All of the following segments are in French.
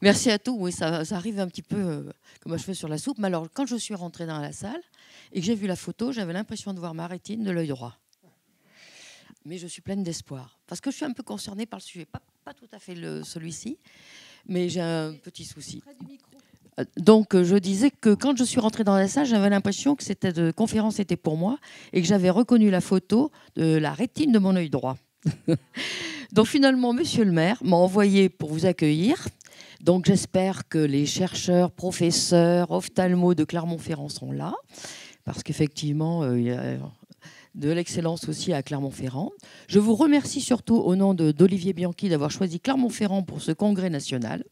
Merci à tous. Oui, ça arrive un petit peu comme un cheveu sur la soupe. Mais alors, quand je suis rentrée dans la salle et que j'ai vu la photo, j'avais l'impression de voir ma rétine de l'œil droit. Mais je suis pleine d'espoir. Parce que je suis un peu concernée par le sujet. Pas tout à fait celui-ci, mais j'ai un petit souci. Donc, je disais que quand je suis rentrée dans la salle, j'avais l'impression que cette conférence était pour moi et que j'avais reconnu la photo de la rétine de mon œil droit. Donc, finalement, monsieur le maire m'a envoyé pour vous accueillir. Donc, j'espère que les chercheurs, professeurs, ophtalmos de Clermont-Ferrand sont là, parce qu'effectivement, il y a de l'excellence aussi à Clermont-Ferrand. Je vous remercie surtout au nom d'Olivier Bianchi d'avoir choisi Clermont-Ferrand pour ce congrès national.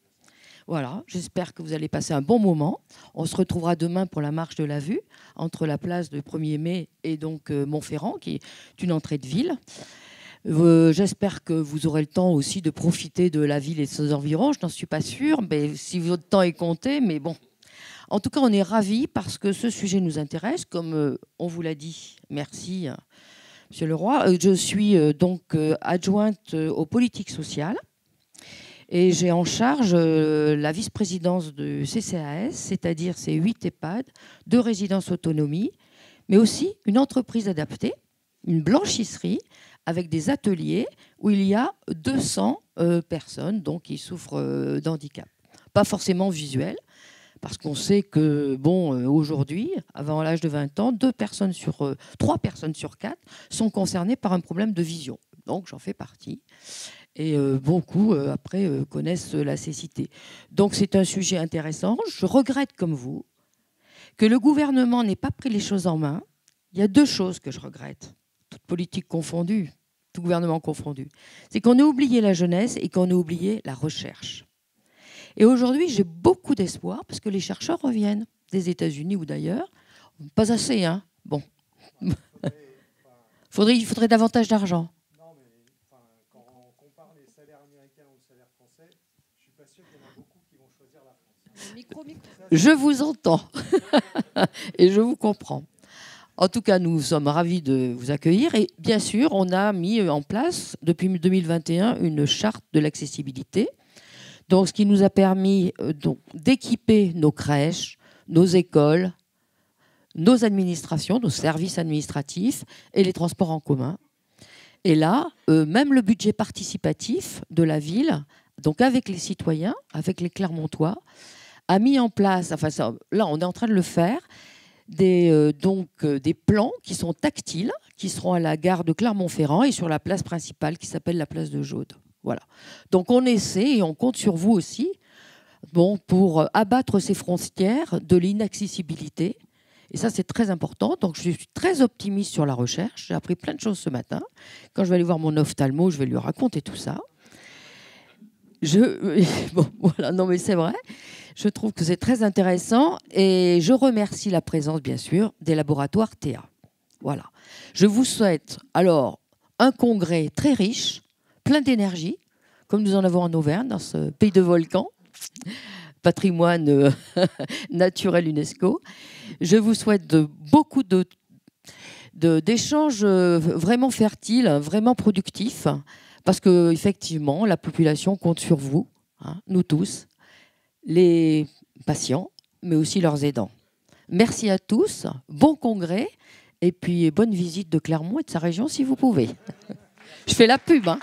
Voilà, j'espère que vous allez passer un bon moment. On se retrouvera demain pour la marche de la vue entre la place du 1er mai et donc Montferrand, qui est une entrée de ville. J'espère que vous aurez le temps aussi de profiter de la ville et de ses environs. Je n'en suis pas sûre, mais si votre temps est compté, mais bon. En tout cas, on est ravis parce que ce sujet nous intéresse, comme on vous l'a dit. Merci, Monsieur Leroy. Je suis donc adjointe aux politiques sociales et j'ai en charge la vice-présidence du CCAS, c'est-à-dire ces 8 EHPAD, 2 résidences autonomie, mais aussi une entreprise adaptée, une blanchisserie, avec des ateliers où il y a 200 personnes donc, qui souffrent d'handicap. Pas forcément visuel, parce qu'on sait que, bon, aujourd'hui, avant l'âge de 20 ans, 3 personnes sur 4 sont concernées par un problème de vision. Donc, j'en fais partie. Et beaucoup, après, connaissent la cécité. Donc, c'est un sujet intéressant. Je regrette, comme vous, que le gouvernement n'ait pas pris les choses en main. Il y a 2 choses que je regrette, toute politique confondue, tout gouvernement confondu. C'est qu'on a oublié la jeunesse et qu'on a oublié la recherche. Et aujourd'hui, j'ai beaucoup d'espoir parce que les chercheurs reviennent des États-Unis ou d'ailleurs. Pas assez, hein. Bon. Il faudrait davantage d'argent. Non, mais quand on compare les salaires américains aux salaires français, je suis pas sûr qu'il y en a beaucoup qui vont choisir la France. Je vous entends et je vous comprends. En tout cas, nous sommes ravis de vous accueillir. Et bien sûr, on a mis en place, depuis 2021, une charte de l'accessibilité. Donc, ce qui nous a permis d'équiper nos crèches, nos écoles, nos administrations, nos services administratifs et les transports en commun. Et là, même le budget participatif de la ville, donc avec les citoyens, avec les Clermontois, a mis en place, enfin ça, là on est en train de le faire, des plans qui sont tactiles, qui seront à la gare de Clermont-Ferrand et sur la place principale qui s'appelle la place de Jaude. Voilà. Donc on essaie et on compte sur vous aussi pour abattre ces frontières de l'inaccessibilité. Et ça, c'est très important. Donc je suis très optimiste sur la recherche. J'ai appris plein de choses ce matin. Quand je vais aller voir mon ophtalmo, je vais lui raconter tout ça. Bon, voilà, non mais c'est vrai. Je trouve que c'est très intéressant et je remercie la présence, bien sûr, des laboratoires Théa. Voilà. Je vous souhaite alors un congrès très riche, plein d'énergie, comme nous en avons en Auvergne, dans ce pays de volcans, patrimoine naturel UNESCO. Je vous souhaite beaucoup d'échanges vraiment fertiles, vraiment productifs, parce qu'effectivement, la population compte sur vous, hein, nous tous, les patients, mais aussi leurs aidants. Merci à tous, bon congrès, et puis bonne visite de Clermont et de sa région si vous pouvez. Je fais la pub, hein.